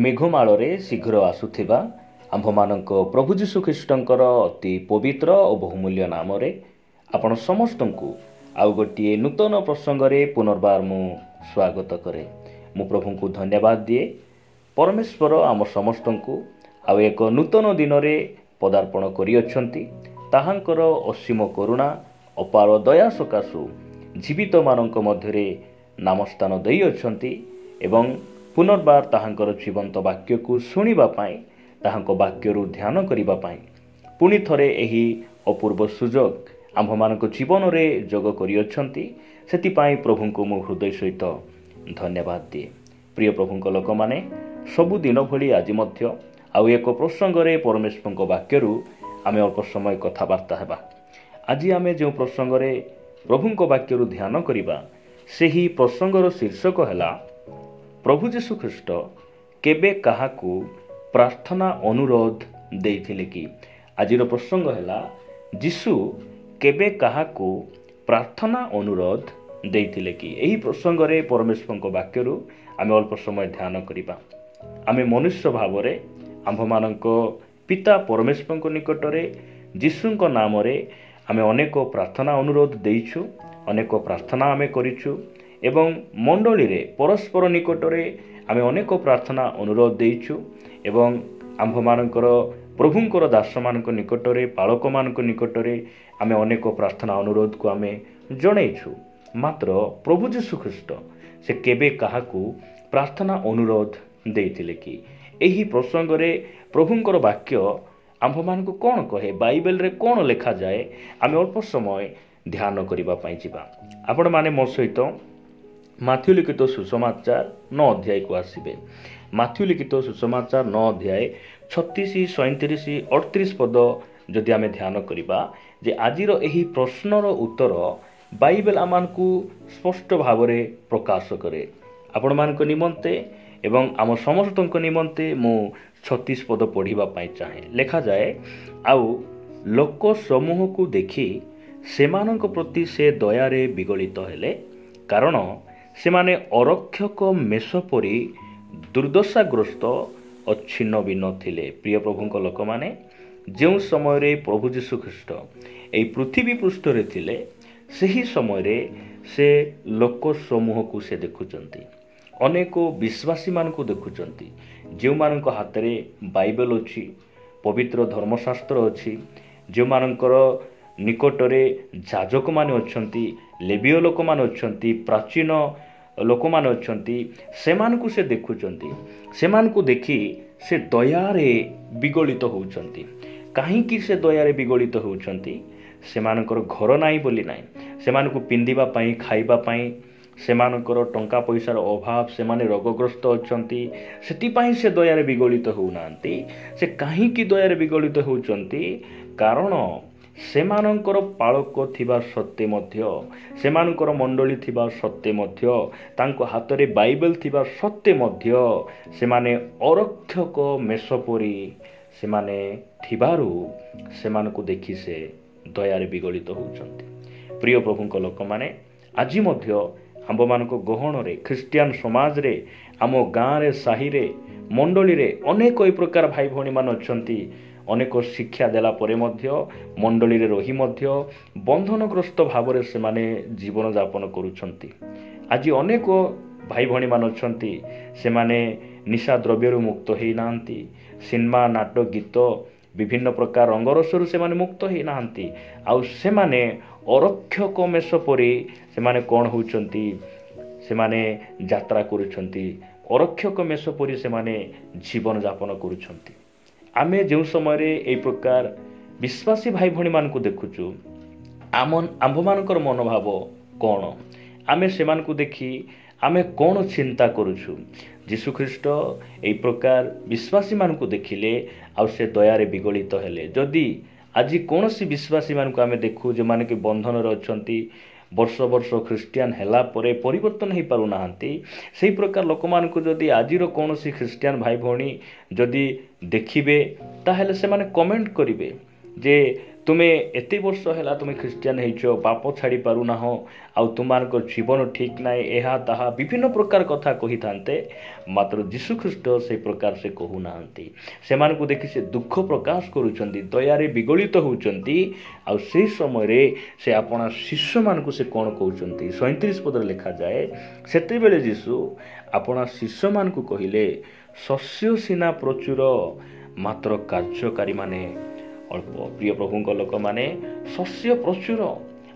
मेघमाଳରେ शीघ्र आसुथिबा आम्भमानଙ୍କ प्रभु जीशु ख्रीष्टଙ୍କର ଅତି ପବିତ୍ର ଓ ବହୁମୂଲ୍ୟ ନାମରେ ଆପଣ ସମସ୍ତଙ୍କୁ ଆଉ ଗୋଟିଏ ନୂତନ ପ୍ରସଙ୍ଗରେ ପୁନର୍ବାର ମୁଁ ସ୍ୱାଗତ କରେ। ମୁଁ ପ୍ରଭୁଙ୍କୁ ଧନ୍ୟବାଦ ଦିଏ। ପରମେଶ୍ୱର ଆମ ସମସ୍ତଙ୍କୁ ଆଉ ଏକ ନୂତନ ଦିନରେ ପଦାର୍ପଣ କରିଅଛନ୍ତି। ତାହାଙ୍କର ଅସୀମ କରୁଣା ଅପାର ଦୟା ସକାଶୁ ଜୀବିତମାନଙ୍କ ମଧ୍ୟରେ ନାମସ୍ଥାନ ଦେଇଅଛନ୍ତି ଏବଂ ପୁନର୍ବାର ତାହାଙ୍କର ଜୀବନ୍ତ ବାକ୍ୟକୁ ଶୁଣିବା ପାଇଁ, ତାହାଙ୍କ ବାକ୍ୟରୁ ଧ୍ୟାନ କରିବା ପାଇଁ ପୁଣି ଥରେ ଏହି ଅପୂର୍ବ ସୁଯୋଗ ଆମ୍ଭମାନଙ୍କ ଜୀବନରେ ଯୋଗ କରିଅଛନ୍ତି। ସେଥିପାଇଁ ପ୍ରଭୁଙ୍କୁ ମୁଁ ହୃଦୟ ସହିତ ଧନ୍ୟବାଦ ଦିଏ। ପ୍ରିୟ ପ୍ରଭୁଙ୍କ ଲୋକମାନେ, ସବୁଦିନ ଭଳି ଆଜି ମଧ୍ୟ ଆଉ ଏକ ପ୍ରସଙ୍ଗରେ ପରମେଶ୍ୱରଙ୍କ ବାକ୍ୟରୁ ଆମେ ଅଳ୍ପ ସମୟ କଥାବାର୍ତ୍ତା ହେବା। ଆଜି ଆମେ ଯେଉଁ ପ୍ରସଙ୍ଗରେ ପ୍ରଭୁଙ୍କ ବାକ୍ୟରୁ ଧ୍ୟାନ କରିବା, ସେହି ପ୍ରସଙ୍ଗର ଶୀର୍ଷକ ହେଲା ପ୍ରଭୁ ଯୀଶୁ ଖ୍ରୀଷ୍ଟ କେବେ କାହାକୁ ପ୍ରାର୍ଥନା ଅନୁରୋଧ ଦେଇଥିଲେ କି? ଆଜିର ପ୍ରସଙ୍ଗ ହେଲା ଯୀଶୁ କେବେ କାହାକୁ ପ୍ରାର୍ଥନା ଅନୁରୋଧ ଦେଇଥିଲେ କି? ଏହି ପ୍ରସଙ୍ଗରେ ପରମେଶ୍ୱରଙ୍କ ବାକ୍ୟରୁ ଆମେ ଅଳ୍ପ ସମୟ ଧ୍ୟାନ କରିବା। ଆମେ ମନୁଷ୍ୟ ଭାବରେ ଆମ୍ଭମାନଙ୍କ ପିତା ପରମେଶ୍ୱରଙ୍କ ନିକଟରେ ଯୀଶୁଙ୍କ ନାମରେ ଆମେ ଅନେକ ପ୍ରାର୍ଥନା ଅନୁରୋଧ ଦେଇଛୁ, ଅନେକ ପ୍ରାର୍ଥନା ଆମେ କରିଛୁ ଏବଂ ମଣ୍ଡଳୀରେ ପରସ୍ପର ନିକଟରେ ଆମେ ଅନେକ ପ୍ରାର୍ଥନା ଅନୁରୋଧ ଦେଇଛୁ ଏବଂ ଆମ୍ଭମାନଙ୍କର ପ୍ରଭୁଙ୍କର ଦାସମାନଙ୍କ ନିକଟରେ, ପାଳକମାନଙ୍କ ନିକଟରେ ଆମେ ଅନେକ ପ୍ରାର୍ଥନା ଅନୁରୋଧକୁ ଆମେ ଜଣେଇଛୁ। ମାତ୍ର ପ୍ରଭୁ ଯୀଶୁ ଖ୍ରୀଷ୍ଟ ସେ କେବେ କାହାକୁ ପ୍ରାର୍ଥନା ଅନୁରୋଧ ଦେଇଥିଲେ କି? ଏହି ପ୍ରସଙ୍ଗରେ ପ୍ରଭୁଙ୍କର ବାକ୍ୟ ଆମ୍ଭମାନଙ୍କୁ କ'ଣ କହେ, ବାଇବେଲରେ କ'ଣ ଲେଖାଯାଏ, ଆମେ ଅଳ୍ପ ସମୟ ଧ୍ୟାନ କରିବା ପାଇଁ ଯିବା। ଆପଣମାନେ ମୋ ସହିତ ମାଥ୍ୟୁ ଲିଖିତ ସୁସମାଚାର 9 ଅଧ୍ୟାୟକୁ ଆସିବେ। ମାଥ୍ୟୁ ଲିଖିତ ସୁସମାଚାର 9 ଅଧ୍ୟାୟ 36, 37, 38 ପଦ ଯଦି ଆମେ ଧ୍ୟାନ କରିବା, ଯେ ଆଜିର ଏହି ପ୍ରଶ୍ନର ଉତ୍ତର ବାଇବେଲ ଆମମାନଙ୍କୁ ସ୍ପଷ୍ଟ ଭାବରେ ପ୍ରକାଶ କରେ। ଆପଣମାନଙ୍କ ନିମନ୍ତେ ଏବଂ ଆମ ସମସ୍ତଙ୍କ ନିମନ୍ତେ ମୁଁ 36 ପଦ ପଢ଼ିବା ପାଇଁ ଚାହେଁ। ଲେଖାଯାଏ, ଆଉ ଲୋକ ସମୂହକୁ ଦେଖି ସେମାନଙ୍କ ପ୍ରତି ସେ ଦୟାରେ ବିଗଳିତ ହେଲେ, କାରଣ ସେମାନେ ଅରକ୍ଷକ ମେଷ ପରି ଦୁର୍ଦ୍ଦଶାଗ୍ରସ୍ତ ଓ ଛିନ୍ନ ଭିନ୍ନ ଥିଲେ। ପ୍ରିୟ ପ୍ରଭୁଙ୍କ ଲୋକମାନେ, ଯେଉଁ ସମୟରେ ପ୍ରଭୁ ଯୀଶୁ ଖ୍ରୀଷ୍ଟ ଏହି ପୃଥିବୀ ପୃଷ୍ଠରେ ଥିଲେ, ସେହି ସମୟରେ ସେ ଲୋକ ସମୂହକୁ ସେ ଦେଖୁଛନ୍ତି। ଅନେକ ବିଶ୍ୱାସୀମାନଙ୍କୁ ଦେଖୁଛନ୍ତି, ଯେଉଁମାନଙ୍କ ହାତରେ ବାଇବେଲ ଅଛି, ପବିତ୍ର ଧର୍ମଶାସ୍ତ୍ର ଅଛି, ଯେଉଁମାନଙ୍କର ନିକଟରେ ଯାଜକମାନେ ଅଛନ୍ତି, ଲେବୀୟ ଲୋକମାନେ ଅଛନ୍ତି, ପ୍ରାଚୀନ ଲୋକମାନେ ଅଛନ୍ତି, ସେମାନଙ୍କୁ ସେ ଦେଖୁଛନ୍ତି। ସେମାନଙ୍କୁ ଦେଖି ସେ ଦୟାରେ ବିଗଳିତ ହେଉଛନ୍ତି। କାହିଁକି ସେ ଦୟାରେ ବିଗଳିତ ହେଉଛନ୍ତି? ସେମାନଙ୍କର ଘର ନାହିଁ ବୋଲି ନାହିଁ, ସେମାନଙ୍କୁ ପିନ୍ଧିବା ପାଇଁ, ଖାଇବା ପାଇଁ ସେମାନଙ୍କର ଟଙ୍କା ପଇସାର ଅଭାବ, ସେମାନେ ରୋଗଗ୍ରସ୍ତ ଅଛନ୍ତି, ସେଥିପାଇଁ ସେ ଦୟାରେ ବିଗଳିତ ହେଉନାହାନ୍ତି। ସେ କାହିଁକି ଦୟାରେ ବିଗଳିତ ହେଉଛନ୍ତି? କାରଣ ସେମାନଙ୍କର ପାଳକ ଥିବା ସତ୍ତ୍ୱେ ମଧ୍ୟ, ସେମାନଙ୍କର ମଣ୍ଡଳୀ ଥିବା ସତ୍ତ୍ୱେ ମଧ୍ୟ, ତାଙ୍କ ହାତରେ ବାଇବେଲ ଥିବା ସତ୍ତ୍ୱେ ମଧ୍ୟ ସେମାନେ ଅରକ୍ଷକ ମେଷ ପରି ସେମାନେ ଥିବାରୁ ସେମାନଙ୍କୁ ଦେଖି ସେ ଦୟାରେ ବିଗଳିତ ହେଉଛନ୍ତି। ପ୍ରିୟ ପ୍ରଭୁଙ୍କ ଲୋକମାନେ, ଆଜି ମଧ୍ୟ ଆମ୍ଭମାନଙ୍କ ଗହଣରେ, ଖ୍ରୀଷ୍ଟିଆନ ସମାଜରେ, ଆମ ଗାଁରେ, ସାହିରେ, ମଣ୍ଡଳୀରେ ଅନେକ ଏ ପ୍ରକାର ଭାଇ ଭଉଣୀମାନେ ଅଛନ୍ତି। ଅନେକ ଶିକ୍ଷା ଦେଲା ପରେ ମଧ୍ୟ, ମଣ୍ଡଳୀରେ ରହି ମଧ୍ୟ ବନ୍ଧନଗ୍ରସ୍ତ ଭାବରେ ସେମାନେ ଜୀବନଯାପନ କରୁଛନ୍ତି। ଆଜି ଅନେକ ଭାଇ ଭଉଣୀମାନେ ଅଛନ୍ତି, ସେମାନେ ନିଶା ଦ୍ରବ୍ୟରୁ ମୁକ୍ତ ହୋଇନାହାନ୍ତି, ସିନେମା, ନାଟକ, ଗୀତ, ବିଭିନ୍ନ ପ୍ରକାର ରଙ୍ଗରସରୁ ସେମାନେ ମୁକ୍ତ ହୋଇନାହାନ୍ତି। ଆଉ ସେମାନେ ଅରକ୍ଷକ ମେଷ ପରି ସେମାନେ କ'ଣ ହେଉଛନ୍ତି? ସେମାନେ ଯାତ୍ରା କରୁଛନ୍ତି, ଅରକ୍ଷକ ମେଷ ପରି ସେମାନେ ଜୀବନଯାପନ କରୁଛନ୍ତି। ଆମେ ଯେଉଁ ସମୟରେ ଏହି ପ୍ରକାର ବିଶ୍ୱାସୀ ଭାଇ ଭଉଣୀମାନଙ୍କୁ ଦେଖୁଛୁ, ଆମ୍ଭମାନଙ୍କର ମନୋଭାବ କ'ଣ? ଆମେ ସେମାନଙ୍କୁ ଦେଖି ଆମେ କ'ଣ ଚିନ୍ତା କରୁଛୁ? ଯୀଶୁଖ୍ରୀଷ୍ଟ ଏହି ପ୍ରକାର ବିଶ୍ୱାସୀମାନଙ୍କୁ ଦେଖିଲେ ଆଉ ସେ ଦୟାରେ ବିଗଳିତ ହେଲେ। ଯଦି ଆଜି କୌଣସି ବିଶ୍ୱାସୀମାନଙ୍କୁ ଆମେ ଦେଖୁ ଯେଉଁମାନେ କି ବନ୍ଧନରେ ଅଛନ୍ତି, ବର୍ଷ ବର୍ଷ ଖ୍ରୀଷ୍ଟିଆନ ହେଲା ପରେ ପରିବର୍ତ୍ତନ ହୋଇପାରୁନାହାନ୍ତି, ସେହି ପ୍ରକାର ଲୋକମାନଙ୍କୁ ଯଦି ଆଜିର କୌଣସି ଖ୍ରୀଷ୍ଟିଆନ ଭାଇ ଭଉଣୀ ଯଦି ଦେଖିବେ, ତାହେଲେ ସେମାନେ କମେଣ୍ଟ କରିବେ ଯେ तुमे एते वर्ष है तुम ख्रीस्टियान हो पाप छाड़ी पारुना आउ तुम जीवन ठीक ना यह ताहा विभिन्न प्रकार कथा कही था मात्र जीशु ख्रीस्ट से प्रकार से कहूना से देखि से दुख प्रकाश करुँच दयारे विगलित होती से समय से अपना शिष्य मान से कौन कहते 37 पद लिखा जाए सेते बेले जीशु अपना शिष्य मान कहले शस्य सीना प्रचुर मात्र कार्यकारी माने अल्प। प्रिय प्रभु लोक माने शस्य प्रचुर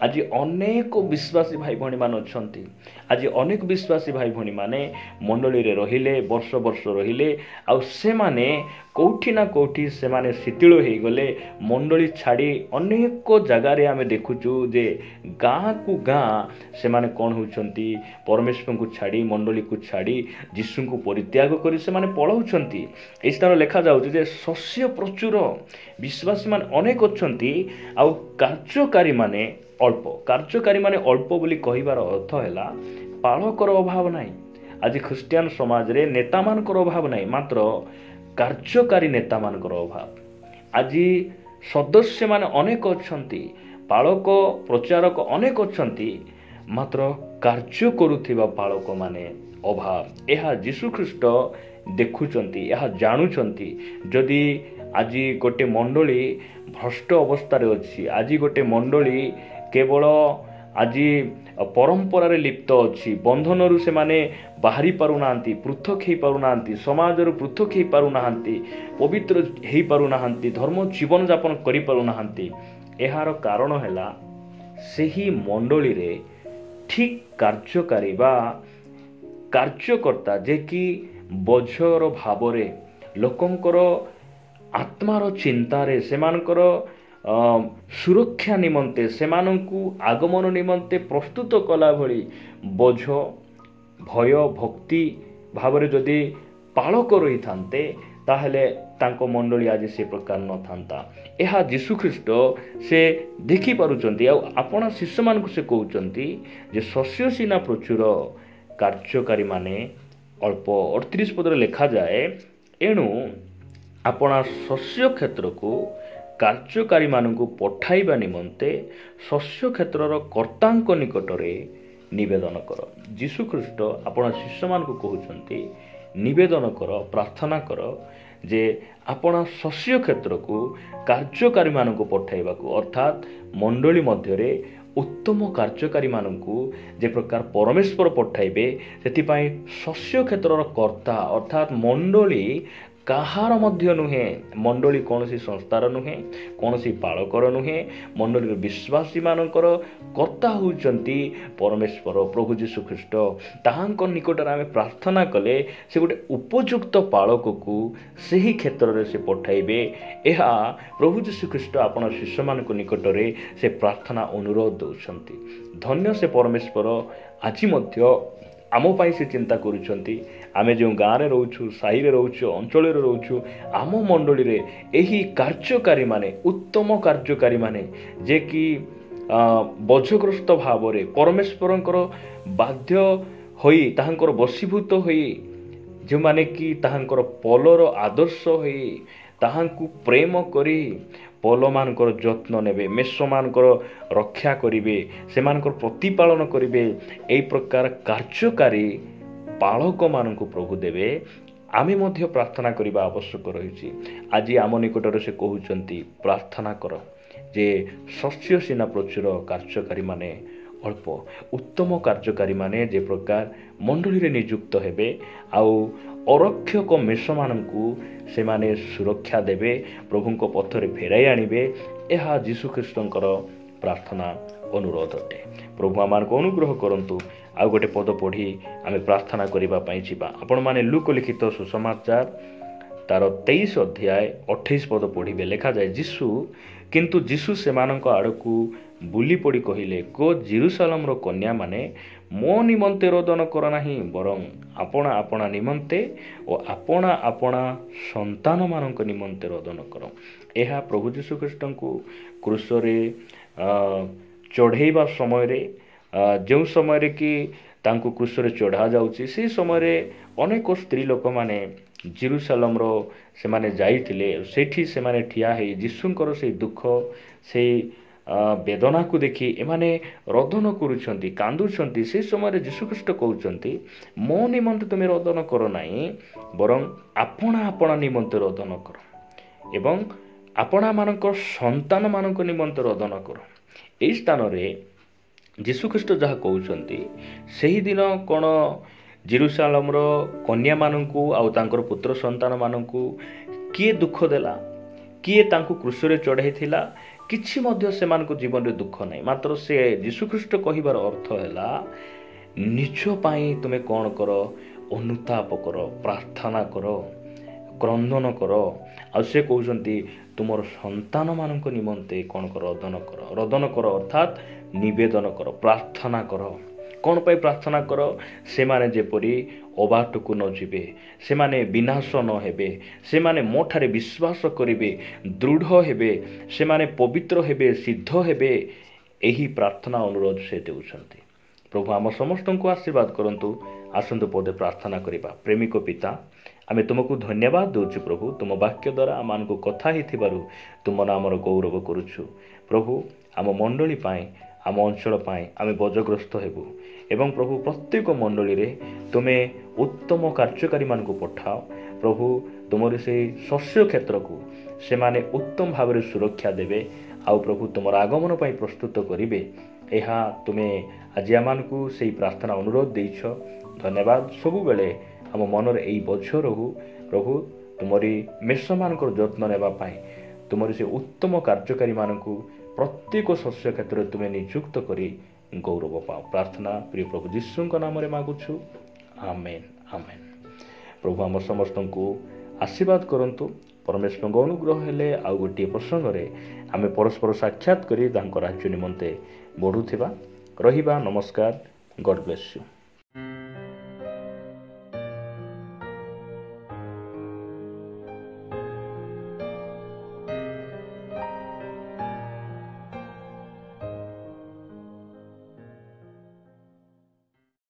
आज अनेक विश्वासी भाई भणी मान अच्छी आज अनेक विश्वासी भाई भणी माने मंडली रे रहिले वर्ष वर्ष रहिले आउ से माने कोठी ना कोठी से माने शिथिल हो गले मंडली छाड़ी अनेक जगार आम देखुचु जे गाँ को गाँ से माने कौन होउछंती परमेश्वर को छाड़ी मंडली को छाड़ी जीशु को परित्याग करी से माने पलाउछंती। एई स्थान लिखा जाउछि जे शस्य प्रचुर विश्वासी मान अनेक अच्छंती आउ कार्यकारी माने अल्प। कार्यकारी माने अल्प बोली कहिबार अर्थ हैला पालकर अभाव नाही। आज ख्रिस्टियान समाज रे नेता मानकर अभाव नाही मात्र कार्यकारी नेता मानकर अभाव। आज सदस्य माने अनेक अच्छंती पालक प्रचारक अनेक अच्छंती मात्र कार्य करुथिबा पालक माने अभाव। यह जीशु ख्रीस्ट देखुचंती यह जानुचंती जदि आज गोटे मंडली भ्रष्ट अवस्था अच्छी आज गोटे मंडली केवल आज परंपरार लिप्त अच्छी बंधन से माने बाहरी पारुना पृथक हो पारुना समाज पृथक हो पारुना पवित्र हो पारुना धर्म जीवन जापन करि पारुना यार कारण है सही मंडली रे ठीक कार्यकारी बा कार्यकर्ता जे कि बोझर भाव लोकंकर आत्मार चिंतारे सेमानकर सुरक्षा निमंते सेमानंकु आगमन निमंते प्रस्तुत कला भली बोझ भय भक्ति भाव जदि पालक रही थांते ताहले तांको मंडली आज से प्रकार न थांता। यह जीशु ख्रीस्ट से देखि पारुचंती आपना शिष्य मान से कहउचंती जे शस्य सीना प्रचुर कार्यकारी माने अल्प। 38 पद लिखा जाए एणु आपना शस्य क्षेत्र को कार्यकारी मानू पठाइबा निमंते शस्य क्षेत्रर कर्तांक निकटरे निवेदन कर। जीशु ख्रीस्ट आपना शिष्य मान कहउचंती निवेदन कर प्रार्थना कर जे आपना शस्य क्षेत्र को कार्यकारी मानू पठाइबा अर्थात मंडली मध्यरे उत्तम कार्यकारी मानू जे प्रकार परमेश्वर पठाइबे सेतिपाई शस्य क्षेत्रर कर्ता अर्थात मंडली कहार मध्य नुहे मंडली कौन सी संस्थार नुहे कौन सी पालकर नुहे मंडली विश्वासी मानकर कर्ता होउचंती परमेश्वर प्रभु जीशु ख्रीस्ट। ताहांक निकटरे आमे प्रार्थना कले से गोटे उपयुक्त पालक को सही क्षेत्र रे से पठाइबे। यह प्रभु जीशु ख्रीस्ट आपन शिष्य मानक निकटरे से प्रार्थना अनुरोध दउछंती। धन्य से परमेश्वर आज मध्य आम पाई से चिंता करुछंती। आमे जो गाँव में रोचु साही रे रोचु अंचल रे रोचु आम मंडली रे एही कार्यकारी माने उत्तम कार्यकारी माने जे कि बोझग्रस्त भाव रे परमेश्वरंकर बाध्य होई ताहांकर वशीभूत होई जो माने कि ताहांकर पलर आदर्श होई ताहांकु प्रेम करी पल मानकर जत्न नेबे मेष मानकर रक्षा करिवे सेमानकर प्रतिपालन करिवे एई प्रकार कार्यकारी पालक मानक प्रभु देवे। आमे मध्य प्रार्थना करबा आवश्यक रही। आज आम निकटरे से कहउचंती प्रार्थना कर जे शस्य सीना प्रचुर कार्यकारी माने अल्प। उत्तम कार्यकारी माने जे प्रकार मंडली रे नियुक्त हेबे आउ अरक्षक मेष मानकु से माने सुरक्षा देबे प्रभुंक पथरे फेराई आनिबे। यह जीशु ख्रीष्टंकर प्रार्थना अनुरोध अटे। प्रभु आमानक अनुग्रह करंतु। आउ गोटे पद पढ़ी आमे प्रार्थना करिबा पई जिबा। आपण माने लूक लिखित सुसमाचार तार 23 अध्याय 28 पद पढ़िबे। लिखा जाए किंतु जीशु सेमानक आड़कू बुली पड़ी कहिले गो जेरुसालेम रो कन्या माने मो निमंते रोदन कर नाही बरं आपणा आपणा निमंते और आपणा आपणा संतान मानक निमंते रोदन कर। यह प्रभु जीशु ख्रीष्ट को क्रूस रे चढ़ेबा समय रे जो समय रे कि तांको क्रूस रे चढ़ा जाउची से समय रे अनेक स्त्री लोक माने ଜେରୁସାଲେମର ସେମାନେ ଯାଇଥିଲେ, ସେଇଠି ସେମାନେ ଠିଆ ହେଇ ଯୀଶୁଙ୍କର ସେଇ ଦୁଃଖ, ସେଇ ବେଦନାକୁ ଦେଖି ଏମାନେ ରୋଦନ କରୁଛନ୍ତି, କାନ୍ଦୁଛନ୍ତି। ସେ ସମୟରେ ଯୀଶୁଖ୍ରୀଷ୍ଟ କହୁଛନ୍ତି, ମୋ ନିମନ୍ତେ ତୁମେ ରୋଦନ କର ନାହିଁ, ବରଂ ଆପଣା ନିମନ୍ତେ ରୋଦନ କର ଏବଂ ଆପଣମାନଙ୍କ ସନ୍ତାନମାନଙ୍କ ନିମନ୍ତେ ରୋଦନ କର। ଏହି ସ୍ଥାନରେ ଯୀଶୁଖ୍ରୀଷ୍ଟ ଯାହା କହୁଛନ୍ତି, ସେହିଦିନ କ'ଣ ଜେରୁସାଲେମର କନ୍ୟାମାନଙ୍କୁ ଆଉ ତାଙ୍କର ପୁତ୍ର ସନ୍ତାନମାନଙ୍କୁ କିଏ ଦୁଃଖ ଦେଲା, କିଏ ତାଙ୍କୁ କ୍ରୁଶରେ ଚଢ଼ାଇଥିଲା? କିଛି ମଧ୍ୟ ସେମାନଙ୍କ ଜୀବନରେ ଦୁଃଖ ନାହିଁ। ମାତ୍ର ସେ ଯୀଶୁଖ୍ରୀଷ୍ଟ କହିବାର ଅର୍ଥ ହେଲା, ନିଜ ପାଇଁ ତୁମେ କ'ଣ କର? ଅନୁତାପ କର, ପ୍ରାର୍ଥନା କର, କ୍ରନ୍ଦନ କର। ଆଉ ସେ କହୁଛନ୍ତି ତୁମର ସନ୍ତାନମାନଙ୍କ ନିମନ୍ତେ କ'ଣ କର? ରୋଦନ କର ଅର୍ଥାତ୍ ନିବେଦନ କର, ପ୍ରାର୍ଥନା କର। କ'ଣ ପାଇଁ ପ୍ରାର୍ଥନା କର? ସେମାନେ ଯେପରି ଅବାଟକୁ ନ ଯିବେ, ସେମାନେ ବିନାଶ ନ ହେବେ, ସେମାନେ ମୋ ଠାରେ ବିଶ୍ୱାସ କରିବେ, ଦୃଢ଼ ହେବେ, ସେମାନେ ପବିତ୍ର ହେବେ, ସିଦ୍ଧ ହେବେ। ଏହି ପ୍ରାର୍ଥନା ଅନୁରୋଧ ସେ ଦେଉଛନ୍ତି। ପ୍ରଭୁ ଆମ ସମସ୍ତଙ୍କୁ ଆଶୀର୍ବାଦ କରନ୍ତୁ। ଆସନ୍ତୁ ପଦେ ପ୍ରାର୍ଥନା କରିବା। ପ୍ରେମିକ ପିତା, ଆମେ ତୁମକୁ ଧନ୍ୟବାଦ ଦେଉଛୁ ପ୍ରଭୁ, ତୁମ ବାକ୍ୟ ଦ୍ୱାରା ଆମମାନଙ୍କୁ କଥା ହେଇଥିବାରୁ ତୁମ ନାମର ଗୌରବ କରୁଛୁ। ପ୍ରଭୁ, ଆମ ମଣ୍ଡଳୀ ପାଇଁ, ଆମ ଅଞ୍ଚଳ ପାଇଁ ଆମେ ବୋଝଗ୍ରସ୍ତ ହେବୁ ଏବଂ ପ୍ରଭୁ ପ୍ରତ୍ୟେକ ମଣ୍ଡଳୀରେ ତୁମେ ଉତ୍ତମ କାର୍ଯ୍ୟକାରୀମାନଙ୍କୁ ପଠାଅ। ପ୍ରଭୁ, ତୁମର ସେହି ଶସ୍ୟ କ୍ଷେତ୍ରକୁ ସେମାନେ ଉତ୍ତମ ଭାବରେ ସୁରକ୍ଷା ଦେବେ ଆଉ ପ୍ରଭୁ ତୁମର ଆଗମନ ପାଇଁ ପ୍ରସ୍ତୁତ କରିବେ। ଏହା ତୁମେ ଆଜି ଆମମାନଙ୍କୁ ସେହି ପ୍ରାର୍ଥନା ଅନୁରୋଧ ଦେଇଛ। ଧନ୍ୟବାଦ। ସବୁବେଳେ ଆମ ମନରେ ଏହି ବୋଝ ରହୁ ପ୍ରଭୁ, ତୁମରି ମେଷମାନଙ୍କର ଯତ୍ନ ନେବା ପାଇଁ, ତୁମର ସେ ଉତ୍ତମ କାର୍ଯ୍ୟକାରୀମାନଙ୍କୁ ପ୍ରତ୍ୟେକ ଶସ୍ୟ କ୍ଷେତ୍ରରେ ତୁମେ ନିଯୁକ୍ତ କରି ଗୌରବ ପାଅ। ପ୍ରାର୍ଥନା ପ୍ରିୟ ପ୍ରଭୁ ଯୀଶୁଙ୍କ ନାମରେ ମାଗୁଛୁ, ଆମେନ୍ ଆମେନ୍। ପ୍ରଭୁ ଆମ ସମସ୍ତଙ୍କୁ ଆଶୀର୍ବାଦ କରନ୍ତୁ। ପରମେଶ୍ୱରଙ୍କ ଅନୁଗ୍ରହ ହେଲେ ଆଉ ଗୋଟିଏ ପ୍ରସଙ୍ଗରେ ଆମେ ପରସ୍ପର ସାକ୍ଷାତ କରି ତାଙ୍କ ରାଜ୍ୟ ନିମନ୍ତେ ବଢ଼ୁଥିବା ରହିବା। ନମସ୍କାର। ଗଡ୍ ବ୍ଲେସ୍ ୟୁ।